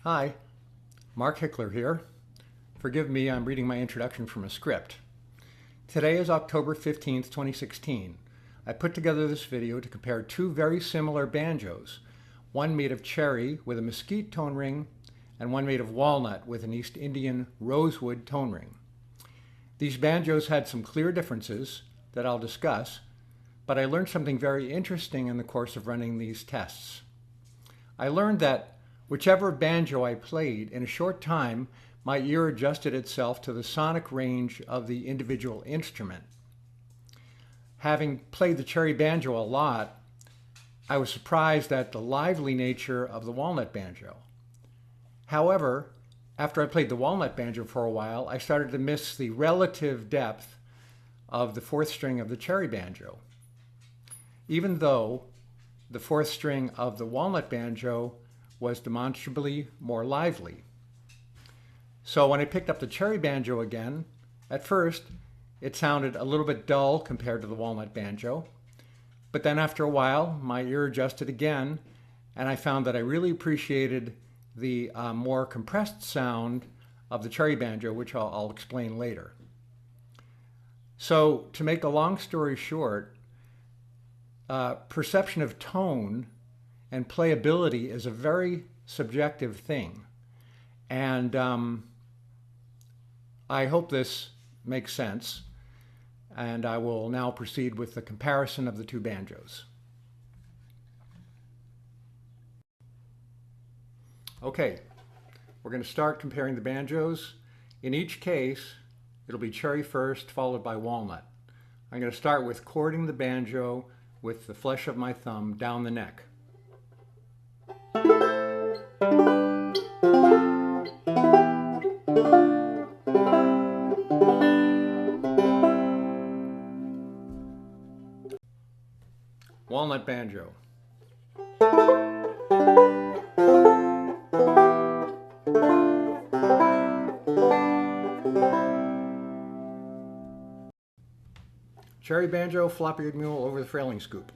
Hi, Mark Hickler here. Forgive me, I'm reading my introduction from a script. Today is October 15th, 2016. I put together this video to compare two very similar banjos, one made of cherry with a mesquite tone ring and one made of walnut with an East Indian rosewood tone ring. These banjos had some clear differences that I'll discuss, but I learned something very interesting in the course of running these tests. I learned that whichever banjo I played, in a short time, my ear adjusted itself to the sonic range of the individual instrument. Having played the cherry banjo a lot, I was surprised at the lively nature of the walnut banjo. However, after I played the walnut banjo for a while, I started to miss the relative depth of the fourth string of the cherry banjo. Even though the fourth string of the walnut banjo was demonstrably more lively. So when I picked up the cherry banjo again, at first it sounded a little bit dull compared to the walnut banjo, but then after a while my ear adjusted again and I found that I really appreciated the more compressed sound of the cherry banjo, which I'll explain later. So to make a long story short, perception of tone and playability is a very subjective thing. And I hope this makes sense. And I will now proceed with the comparison of the two banjos. Okay, we're going to start comparing the banjos. In each case, it'll be cherry first, followed by walnut. I'm going to start with chording the banjo with the flesh of my thumb down the neck. Walnut banjo. Cherry banjo, flop-eared mule over the frailing scoop.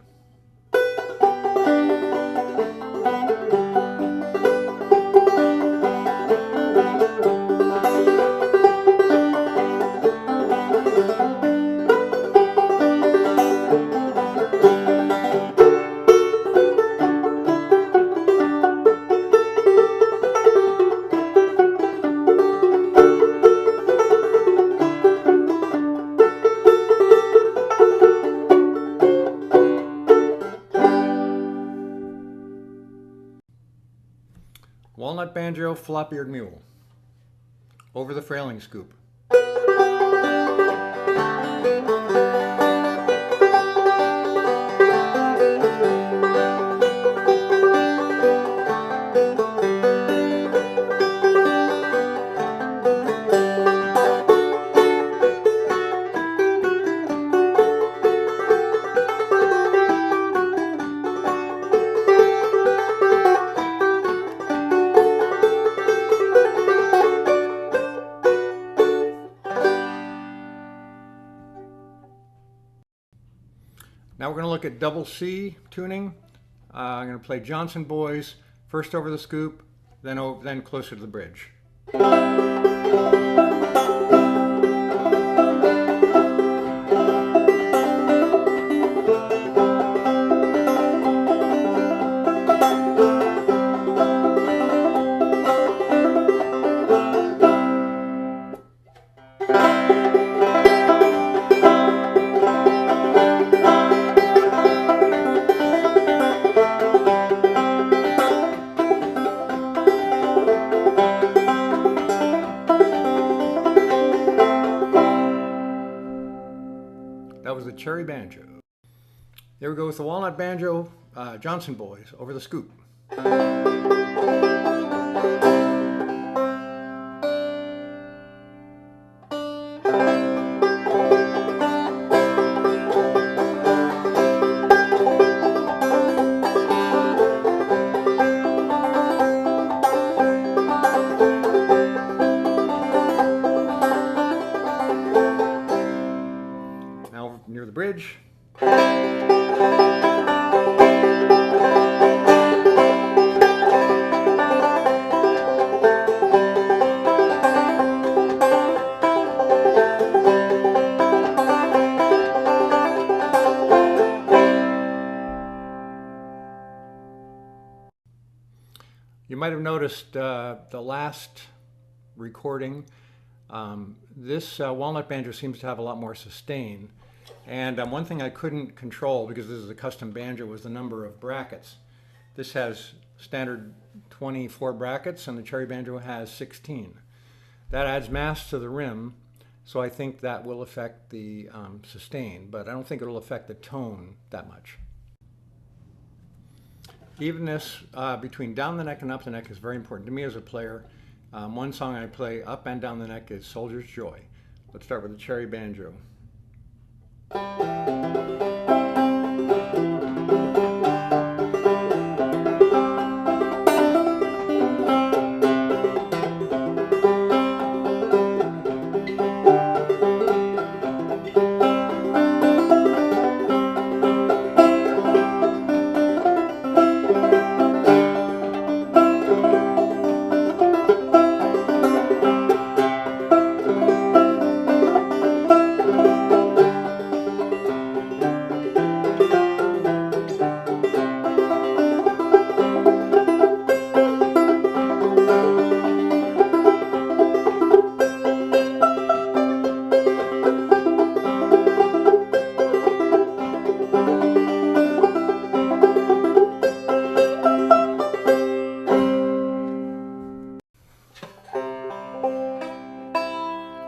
Walnut banjo, flop-eared mule over the frailing scoop. Now we're going to look at double C tuning. I'm going to play Johnson Boys, first over the scoop, then closer to the bridge. That was the cherry banjo. There we go with the walnut banjo, Johnson Boys, over the scoop. Now near the bridge. You might have noticed the last recording, this walnut banjo seems to have a lot more sustain. And one thing I couldn't control, because this is a custom banjo, was the number of brackets. This has standard 24 brackets and the cherry banjo has 16. That adds mass to the rim, so I think that will affect the sustain, but I don't think it'll affect the tone that much. Evenness between down the neck and up the neck is very important to me as a player. One song I play up and down the neck is Soldier's Joy. Let's start with the cherry banjo.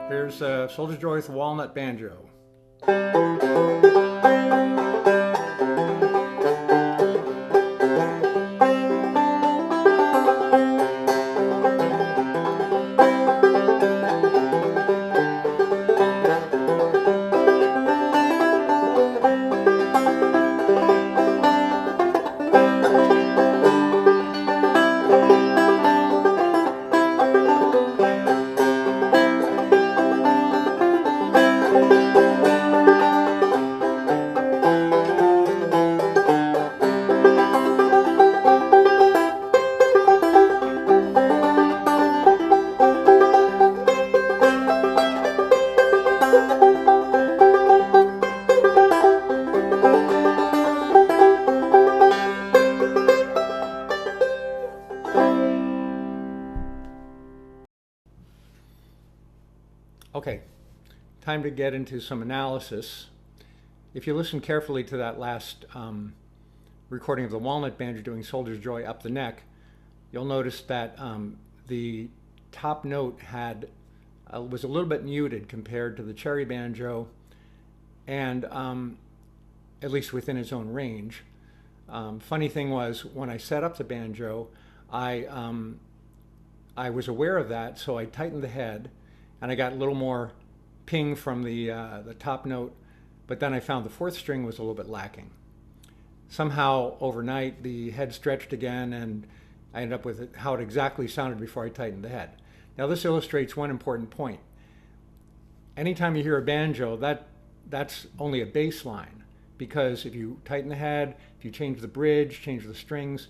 Here's Soldier's Joy with walnut banjo. Okay, time to get into some analysis. If you listen carefully to that last recording of the walnut banjo doing Soldier's Joy up the neck, you'll notice that the top note was a little bit muted compared to the cherry banjo, and at least within its own range. Funny thing was, when I set up the banjo, I was aware of that, so I tightened the head, and I got a little more ping from the top note, but then I found the fourth string was a little bit lacking. Somehow overnight the head stretched again, and I ended up with how it exactly sounded before I tightened the head. Now this illustrates one important point. Anytime you hear a banjo, that's only a baseline, because if you tighten the head, if you change the bridge, change the strings,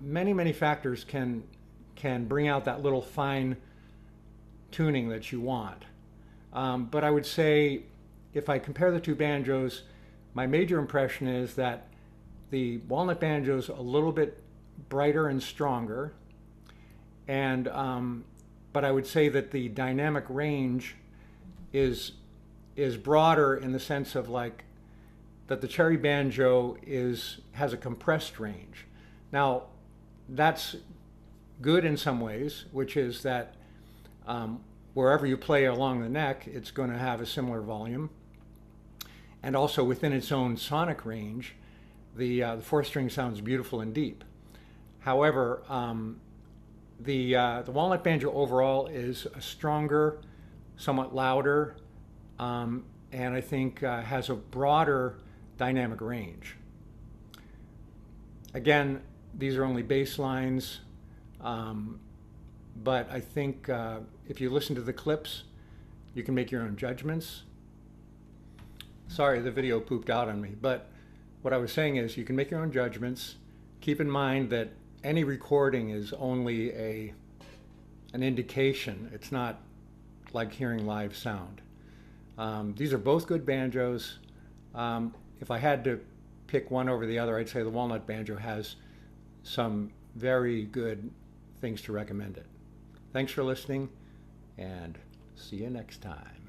many factors can bring out that little fine tuning that you want. But I would say, if I compare the two banjos, my major impression is that the walnut banjo is a little bit brighter and stronger, and but I would say that the dynamic range is broader, in the sense of like that the cherry banjo has a compressed range. Now that's good in some ways, which is that wherever you play along the neck, it's going to have a similar volume. And also within its own sonic range, the fourth string sounds beautiful and deep. However, the walnut banjo overall is a stronger, somewhat louder, and I think has a broader dynamic range. Again, these are only baselines. But I think if you listen to the clips, you can make your own judgments. Sorry, the video pooped out on me, but what I was saying is you can make your own judgments. Keep in mind that any recording is only an indication. It's not like hearing live sound. These are both good banjos. If I had to pick one over the other, I'd say the walnut banjo has some very good things to recommend it. Thanks for listening, and see you next time.